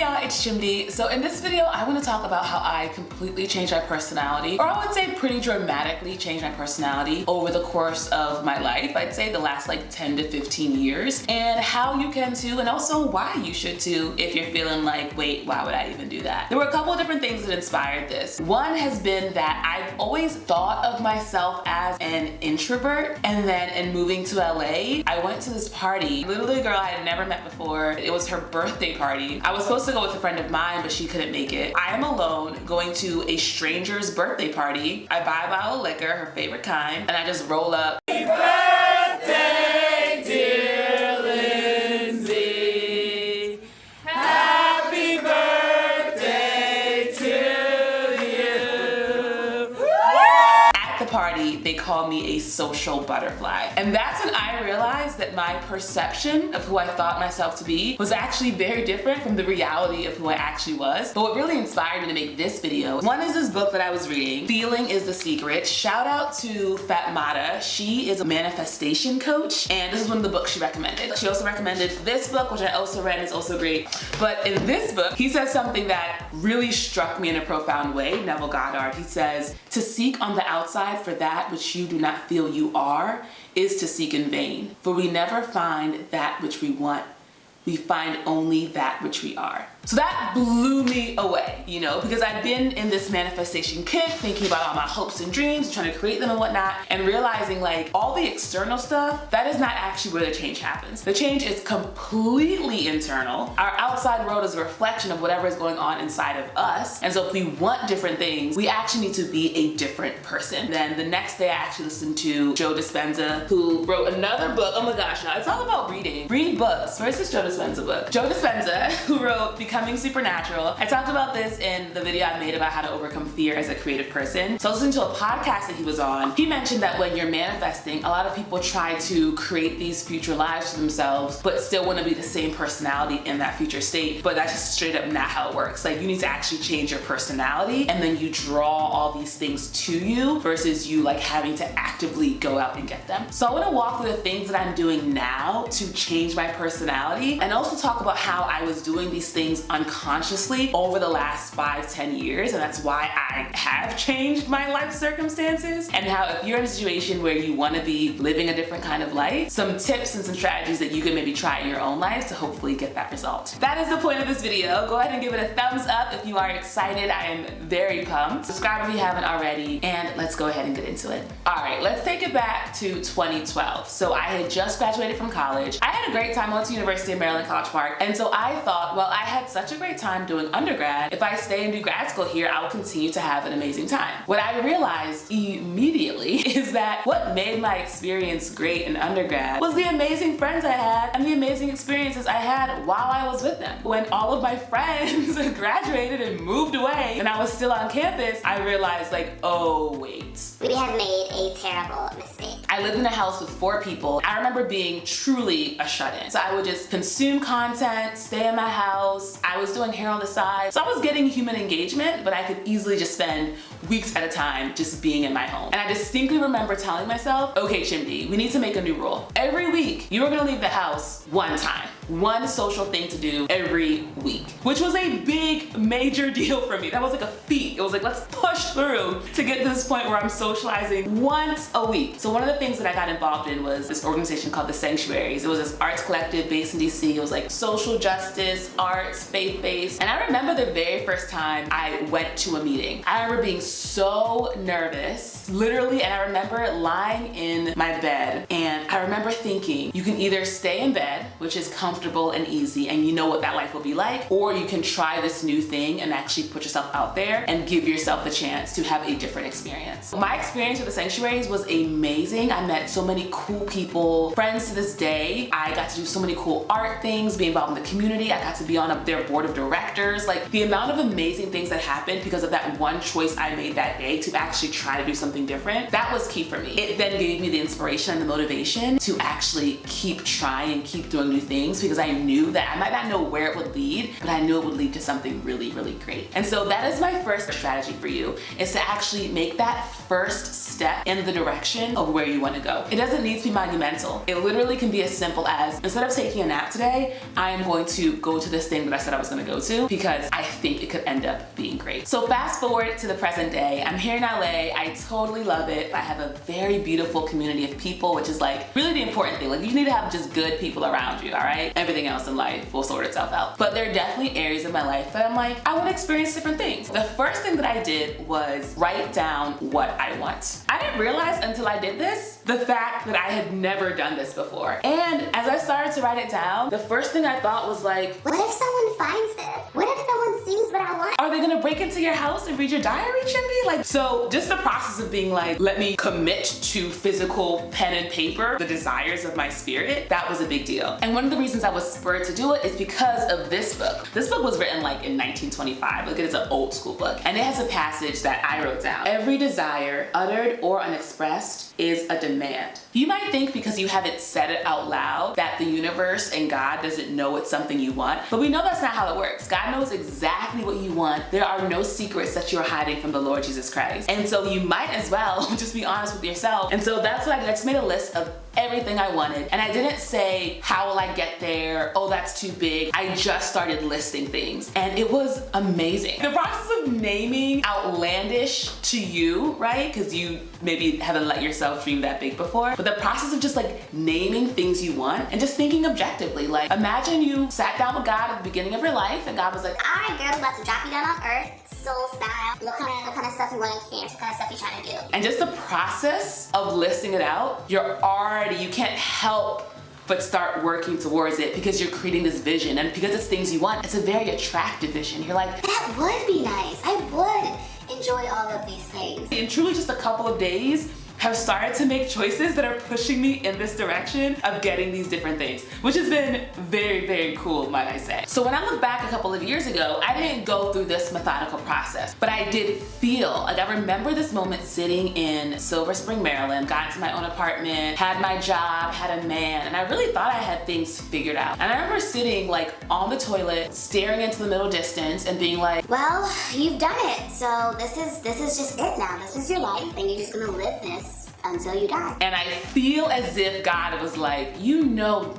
y'all, it's Chimdi. So in this video, I want to talk about how I completely changed my personality, or I would say pretty dramatically changed my personality over the course of my life. I'd say the last like 10 to 15 years, and how you can too, and also why you should too if you're feeling like, wait, why would I even do that? There were a couple of different things that inspired this. One has been that I've always thought of myself as an introvert, and then in moving to LA, I went to this party. Literally a girl I had never met before. It was her birthday party. I was supposed to go with a friend of mine, but she couldn't make it. I am alone going to a stranger's birthday party. I buy a bottle of liquor, her favorite kind, and I just roll up. Happy birthday, dear Lindsay. Happy birthday to you. At the party, they call me a social butterfly. And that's when I realized that my perception of who I thought myself to be was actually very different from the reality of who I actually was. But what really inspired me to make this video, one is this book that I was reading, Feeling is the Secret. Shout out to Fatmata. She is a manifestation coach, and this is one of the books she recommended. She also recommended this book, which I also read, and it's also great. But in this book, he says something that really struck me in a profound way, Neville Goddard. He says, to seek on the outside for that which you do not feel you are is to seek in vain. For we never find that which we want. We find only that which we are. So that blew me away, you know, because I'd been in this manifestation kick, thinking about all my hopes and dreams, trying to create them and whatnot, and realizing like all the external stuff, that is not actually where the change happens. The change is completely internal. Our outside world is a reflection of whatever is going on inside of us. And so if we want different things, we actually need to be a different person. Then the next day I actually listened to Joe Dispenza, who wrote another book. Oh my gosh, now it's all about reading. Read books. Where's this Joe Dispenza book? Joe Dispenza, who wrote Becoming Supernatural. I talked about this in the video I made about how to overcome fear as a creative person. So I listened to a podcast that he was on. He mentioned that when you're manifesting, a lot of people try to create these future lives for themselves, but still want to be the same personality in that future state. But that's just straight up not how it works. Like, you need to actually change your personality, and then you draw all these things to you versus you like having to actively go out and get them. So I want to walk through the things that I'm doing now to change my personality, and also talk about how I was doing these things unconsciously over the last 5-10 years, and that's why I have changed my life circumstances, and how if you're in a situation where you want to be living a different kind of life, some tips and some strategies that you can maybe try in your own life to hopefully get that result. That is the point of this video. Go ahead and give it a thumbs up if you are excited. I am very pumped. Subscribe if you haven't already, and let's go ahead and get into it. Alright, let's take it back to 2012. So I had just graduated from college. I had a great time. I went to University of Maryland, College Park, and so I thought, well, I had such a great time doing undergrad. If I stay and do grad school here, I will continue to have an amazing time. What I realized immediately is that what made my experience great in undergrad was the amazing friends I had and the amazing experiences I had while I was with them. When all of my friends graduated and moved away and I was still on campus, I realized like, oh wait. We have made a terrible mistake. I lived in a house with 4 people. I remember being truly a shut-in. So I would just consume content, stay in my house. I was doing hair on the side. So I was getting human engagement, but I could easily just spend weeks at a time just being in my home. And I distinctly remember telling myself, okay, Chimdi, we need to make a new rule. Every week, you are gonna leave the house one time. One social thing to do every week, which was a big, major deal for me. That was like a feat. It was like, let's push through to get to this point where I'm socializing once a week. So one of the things that I got involved in was this organization called the Sanctuaries. It was this arts collective based in DC. It was like social justice, arts, faith-based. And I remember the very first time I went to a meeting. I remember being so nervous, literally, and I remember lying in my bed, and I remember thinking, you can either stay in bed, which is comfortable and easy, and you know what that life will be like, or you can try this new thing and actually put yourself out there and give yourself the chance to have a different experience. My experience with the Sanctuaries was amazing. I met so many cool people, friends to this day. I got to do so many cool art things, be involved in the community. I got to be on their board of directors. Like, the amount of amazing things that happened because of that one choice I made that day to actually try to do something different, that was key for me. It then gave me the inspiration and the motivation to actually keep trying and keep doing new things, because I knew that I might not know where it would lead, but I knew it would lead to something really, really great. And so that is my first strategy for you, is to actually make that first step in the direction of where you want to go. It doesn't need to be monumental. It literally can be as simple as, instead of taking a nap today, I am going to go to this thing that I said I was going to go to because I think it could end up being great. So fast forward to the present day. I'm here in LA. I totally love it. I have a very beautiful community of people, which is like really the important thing. Like, you need to have just good people around you, all right? Everything else in life will sort itself out. But there are definitely areas of my life that I'm like, I want to experience different things. The first thing that I did was write down what I want. I didn't realize until I did this, the fact that I had never done this before. And as I started to write it down, the first thing I thought was like, what if someone finds this? What if someone sees what I want? are they gonna break into your house and read your diary, Chimby? Like, so just the process of being like, let me commit to physical pen and paper, the desires of my spirit, that was a big deal. And one of the reasons I was spurred to do it is because of this book. This book was written like in 1925. Look, it's an old school book. And it has a passage that I wrote down. Every desire, uttered or unexpressed, is a demand. You might think because you haven't said it out loud that the universe and God doesn't know it's something you want, but we know that's not how it works. God knows exactly what you want. There are no secrets that you're hiding from the Lord Jesus Christ. And so you might as well just be honest with yourself. And so that's what I did. I just made a list of everything I wanted. And I didn't say, how will I get there? Oh, that's too big. I just started listing things. And it was amazing. The process of naming outlandish to you, right? Because you maybe haven't let yourself dream that big before. But the process of just like naming things you want and just thinking objectively. Like, imagine you sat down with God at the beginning of your life and God was like, all right, girl, I'm about to drop you down on earth, soul style. What kind of stuff you want to experience? What kind of stuff you trying to do? And just the process of listing it out, you can't help but start working towards it because you're creating this vision. And because it's things you want, it's a very attractive vision. You're like, that would be nice. I would enjoy all of these things. In truly just a couple of days, have started to make choices that are pushing me in this direction of getting these different things, which has been very, very cool, might I say. So when I look back a couple of years ago, I didn't go through this methodical process, but I did feel, like I remember this moment sitting in Silver Spring, Maryland, got into my own apartment, had my job, had a man, and I really thought I had things figured out. And I remember sitting like on the toilet, staring into the middle distance and being like, well, you've done it. So this is just it now. This is your life and you're just gonna live this until you die. And I feel as if God was like, you know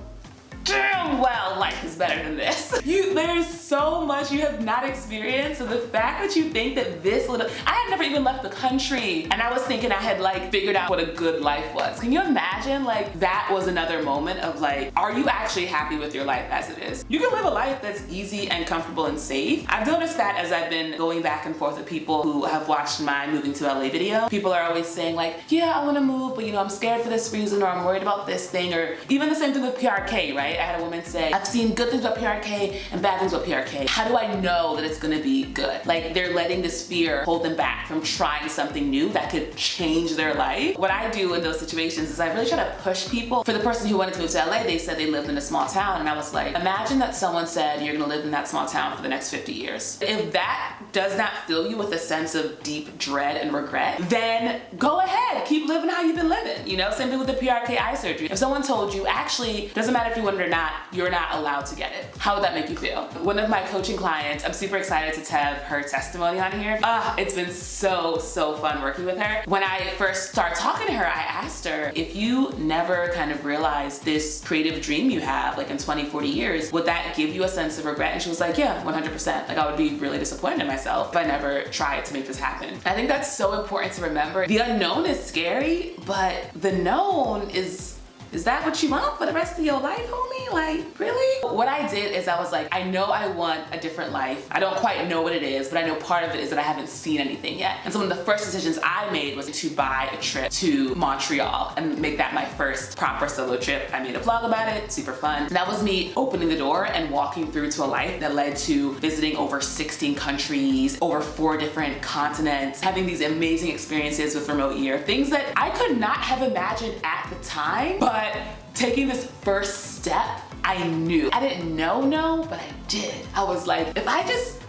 damn well life is better than this. There's so much you have not experienced, so the fact that you think that this little, I had never even left the country, and I was thinking I had like figured out what a good life was. Can you imagine? Like, that was another moment of like, are you actually happy with your life as it is? You can live a life that's easy and comfortable and safe. I've noticed that as I've been going back and forth with people who have watched my moving to LA video. People are always saying like, yeah, I want to move, but you know, I'm scared for this reason, or I'm worried about this thing, or even the same thing with PRK, right? I had a woman say, I've seen good things about PRK and bad things about PRK. How do I know that it's gonna be good? Like, they're letting this fear hold them back from trying something new that could change their life. What I do in those situations is I really try to push people. For the person who wanted to move to LA, they said they lived in a small town, and I was like, imagine that someone said you're gonna live in that small town for the next 50 years. If that does not fill you with a sense of deep dread and regret, then go ahead, keep living how you've been living. You know, same thing with the PRK eye surgery. If someone told you, actually, doesn't matter if you want it or not, you're not allowed to get it, how would that make you feel? One of my coaching clients, I'm super excited to have her testimony on here. It's been so fun working with her. When I first started talking to her, I asked her, if you never kind of realized this creative dream you have, like in 20, 40 years, would that give you a sense of regret? And she was like, yeah, 100%. Like, I would be really disappointed in myself if I never tried to make this happen. I think that's so important to remember. The unknown is scary, but the known is that what you want for the rest of your life, homie? Like, really? What I did is I was like, I know I want a different life. I don't quite know what it is, but I know part of it is that I haven't seen anything yet. And so one of the first decisions I made was to buy a trip to Montreal and make that my first proper solo trip. I made a vlog about it, super fun. And that was me opening the door and walking through to a life that led to visiting over 16 countries, over 4 different continents, having these amazing experiences with remote ear, things that I could not have imagined at the time, but taking this first step, I knew. I didn't know, but I did. I was like, if I just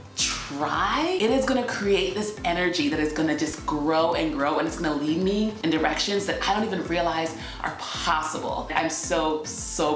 try, it is gonna create this energy that is gonna just grow and grow, and it's gonna lead me in directions that I don't even realize are possible. I'm so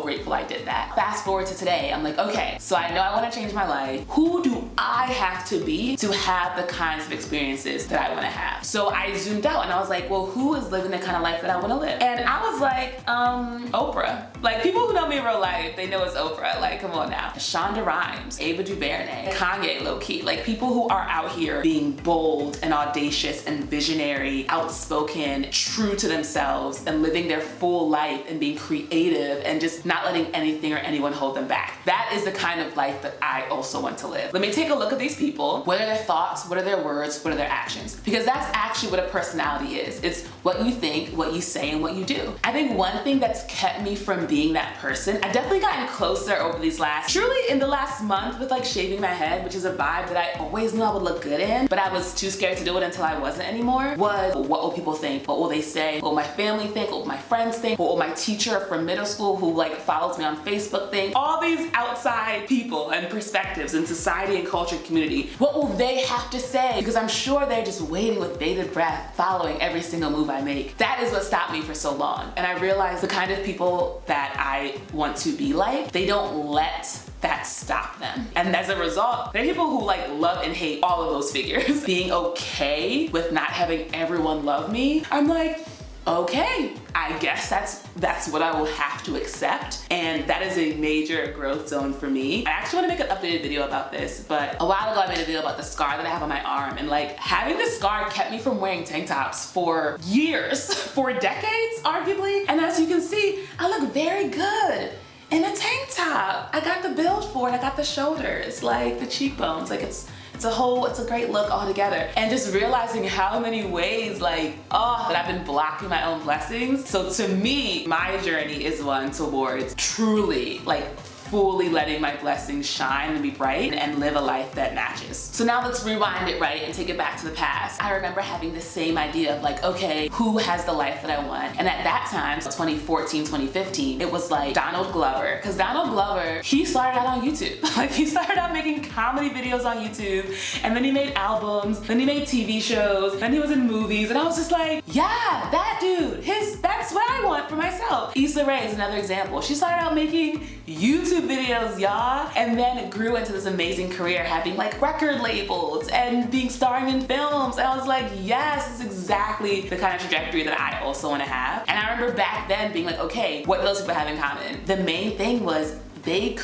grateful I did that. Fast forward to today, I'm like, okay, so I know I wanna change my life. Who do I have to be to have the kinds of experiences that I wanna have? So I zoomed out and I was like, well, who is living the kind of life that I wanna live? And I was like, Oprah. Like, people who know me in real life, they know it's Oprah. Like, come on now. Shonda Rhimes, Ava DuVernay, Kanye, low-key. Like, people who are out here being bold and audacious and visionary, outspoken, true to themselves, and living their full life and being creative and just not letting anything or anyone hold them back. That is the kind of life that I also want to live. Let me take a look at these people. What are their thoughts? What are their words? What are their actions? Because that's actually what a personality is. It's what you think, what you say, and what you do. I think one thing that's kept me from being that person, I've definitely gotten closer over these truly in the last month with like shaving my head, which is a vibe that I always knew I would look good in, but I was too scared to do it until I wasn't anymore, was what will people think? What will they say? What will my family think? What will my friends think? What will my teacher from middle school who like follows me on Facebook think? All these outside people and perspectives in society and culture and community, what will they have to say? Because I'm sure they're just waiting with bated breath, following every single move I make. That is what stopped me for so long. And I realized the kind of people that I want to be like, they don't let that stop them. And as a result, there are people who like love and hate all of those figures. Being okay with not having everyone love me, I'm like, okay, I guess that's what I will have to accept. And that is a major growth zone for me. I actually want to make an updated video about this, but a while ago I made a video about the scar that I have on my arm, and like having this scar kept me from wearing tank tops for years, for decades, arguably. And as you can see, I look very good in a tank top. I got the build for it, I got the shoulders, like the cheekbones, like it's a great look altogether. And just realizing how many ways that I've been blocking my own blessings. So to me, my journey is one towards truly like fully letting my blessings shine and be bright and live a life that matches. So now let's rewind it, right, and take it back to the past. I remember having the same idea of like, okay, who has the life that I want? And at that time, 2014, 2015, it was like Donald Glover. Because Donald Glover, he started out on YouTube. Like, he started out making comedy videos on YouTube, and then he made albums, then he made TV shows, then he was in movies, and I was just like, yeah, that dude, that's what I want for myself. Issa Rae is another example. She started out making YouTube videos, y'all, and then it grew into this amazing career, having like record labels and being starring in films. And I was like, yes, this is exactly the kind of trajectory that I also want to have. And I remember back then being like, okay, what do those people have in common? The main thing was they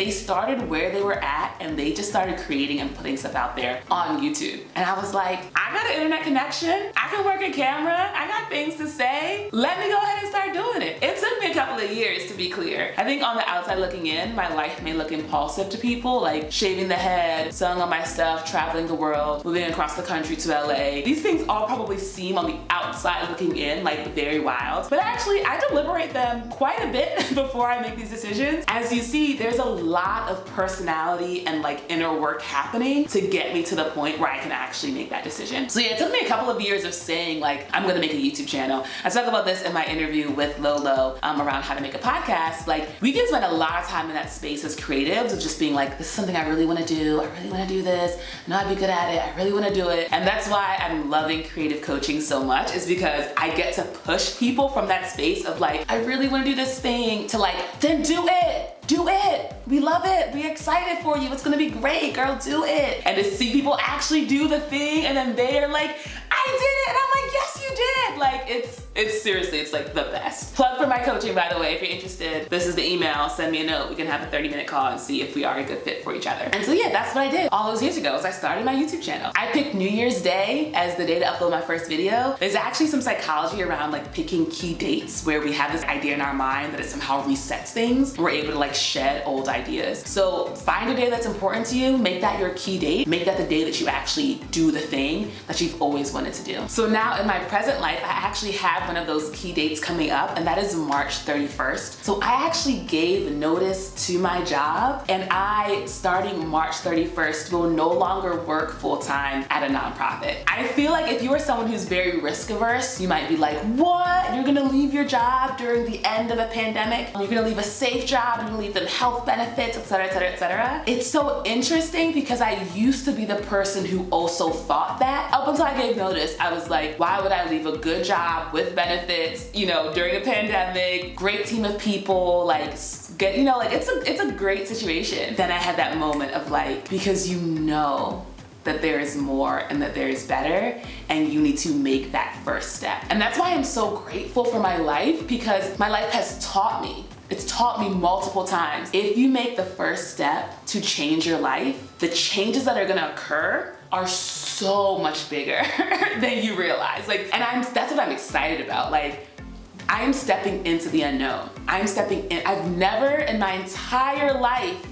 started where they were at, and they just started creating and putting stuff out there on YouTube. And I was like, I got an internet connection, I can work a camera, I got things to say, let me go ahead and start doing it. It took me a couple of years, to be clear. I think on the outside looking in, my life may look impulsive to people, like shaving the head, selling all my stuff, traveling the world, moving across the country to LA. These things all probably seem on the outside looking in like very wild, but actually I deliberate them quite a bit before I make these decisions. As you see, there's a lot of personality and like inner work happening to get me to the point where I can actually make that decision. So yeah, it took me a couple of years of saying like, I'm gonna make a YouTube channel. I talk about this in my interview with Lolo around how to make a podcast. Like, we can spend a lot of time in that space as creatives of just being like, this is something I really wanna do. I really wanna do this. I know I'd be good at it. I really wanna do it. And that's why I'm loving creative coaching so much, is because I get to push people from that space of like, I really wanna do this thing, to like, then do it. Do it. We love it. We're excited for you. It's gonna be great, girl. Do it. And to see people actually do the thing, and then they're like, I did it. And I'm like, yes, you did. Like, it's seriously, it's like the best. Plug for my coaching, by the way, if you're interested. This is the email. Send me a note. We can have a 30-minute call and see if we are a good fit for each other. And so yeah, that's what I did all those years ago, is I started my YouTube channel. I picked New Year's Day as the day to upload my first video. There's actually some psychology around like picking key dates where we have this idea in our mind that it somehow resets things. We're able to like shed old ideas. So find a day that's important to you, make that your key date, make that the day that you actually do the thing that you've always wanted to do. So now in my present life, I actually have one of those key dates coming up, and that is March 31st. So I actually gave notice to my job, and I, starting March 31st, will no longer work full-time at a nonprofit. I feel like if you are someone who's very risk averse, you might be like, what? You're gonna leave your job during the end of a pandemic? You're gonna leave a safe job, you're gonna leave them health benefits, etc., etc., etc. It's so interesting because I used to be the person who also thought that. Up until I gave notice, I was like, why would I leave a good job with benefits, you know, during a pandemic, great team of people, like, get, you know, like it's a great situation. Then I had that moment of like, because you know that there is more and that there is better, and you need to make that first step. And that's why I'm so grateful for my life, because my life has taught me, it's taught me multiple times, if you make the first step to change your life, the changes that are gonna occur are so much bigger than you realize. Like, and that's what I'm excited about. Like, I am stepping into the unknown. I'm stepping in. I've never in my entire life,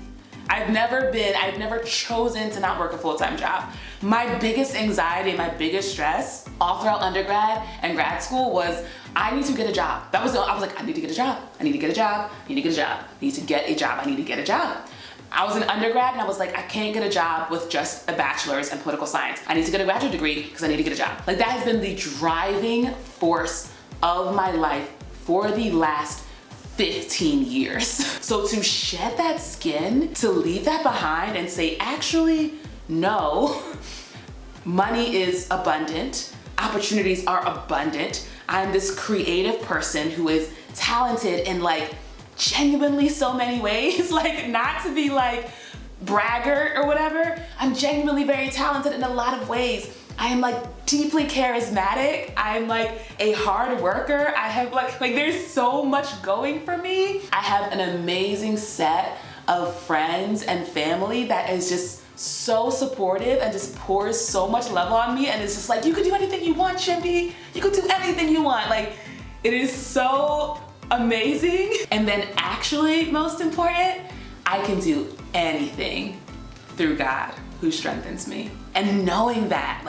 I've never chosen to not work a full-time job. My biggest anxiety, my biggest stress all throughout undergrad and grad school was, I need to get a job. I was like, I need to get a job. I need to get a job. I need to get a job. I need to get a job. I need to get a job. I was in undergrad and I was like, I can't get a job with just a bachelor's in political science. I need to get a graduate degree because I need to get a job. Like, that has been the driving force of my life for the last 15 years. So to shed that skin, to leave that behind and say, actually, no, money is abundant, opportunities are abundant. I'm this creative person who is talented in like genuinely so many ways, like not to be like braggart or whatever. I'm genuinely very talented in a lot of ways. I am like deeply charismatic. I'm like a hard worker. I have like there's so much going for me. I have an amazing set of friends and family that is just so supportive and just pours so much love on me, and it's just like, you could do anything you want, Chimpy. You could do anything you want. Like, it is so amazing. And then actually, most important, I can do anything through God who strengthens me. And knowing that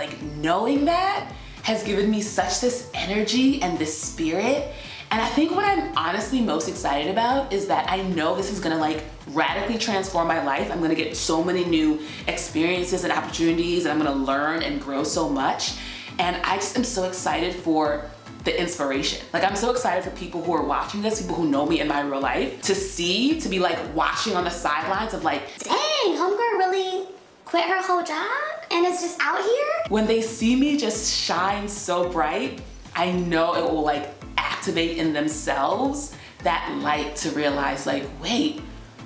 has given me such this energy and this spirit. And I think what I'm honestly most excited about is that I know this is gonna like radically transform my life. I'm gonna get so many new experiences and opportunities, and I'm gonna learn and grow so much. And I just am so excited for the inspiration. Like, I'm so excited for people who are watching this, people who know me in my real life, to be like watching on the sidelines of like, dang, homegirl really quit her whole job and is just out here? When they see me just shine so bright, I know it will like activate in themselves that light to realize like, wait,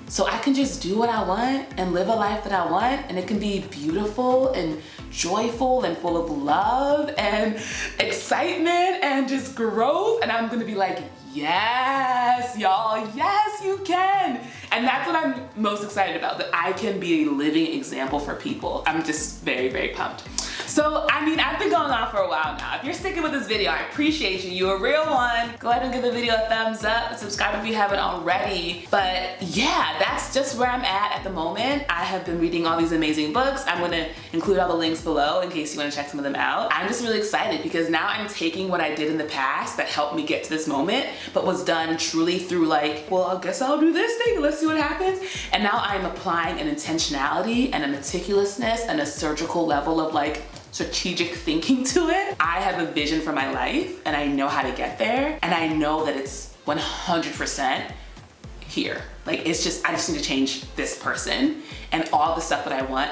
so I can just do what I want and live a life that I want, and it can be beautiful and joyful and full of love and excitement and just growth. And I'm gonna be like, yes, y'all, yes, you can. And that's what I'm most excited about, that I can be a living example for people. I'm just very, very pumped. So, I mean, I've been going on for a while now. If you're sticking with this video, I appreciate you. You're a real one. Go ahead and give the video a thumbs up and subscribe if you haven't already. But yeah, that's just where I'm at the moment. I have been reading all these amazing books. I'm gonna include all the links below in case you wanna check some of them out. I'm just really excited because now I'm taking what I did in the past that helped me get to this moment, but was done truly through like, well, I guess I'll do this thing, let's see what happens. And now I'm applying an intentionality and a meticulousness and a surgical level of like strategic thinking to it. I have a vision for my life and I know how to get there, and I know that it's 100% here. Like, it's just, I just need to change this person, and all the stuff that I want,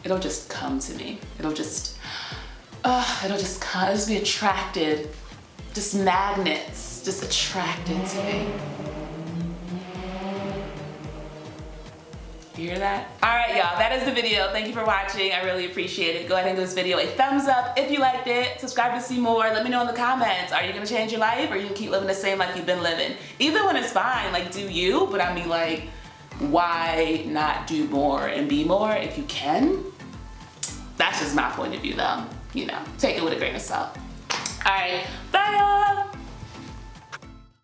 it'll just come to me. It'll just come, I'll just be attracted, just magnets, just attracted to me. You hear that? All right, y'all, that is the video. Thank you for watching. I really appreciate it. Go ahead and give this video a thumbs up if you liked it. Subscribe to see more. Let me know in the comments. Are you gonna change your life, or you can keep living the same life you've been living? Either one is fine, like, do you, but I mean, like, why not do more and be more if you can? That's just my point of view though. You know, take it with a grain of salt. All right, bye y'all.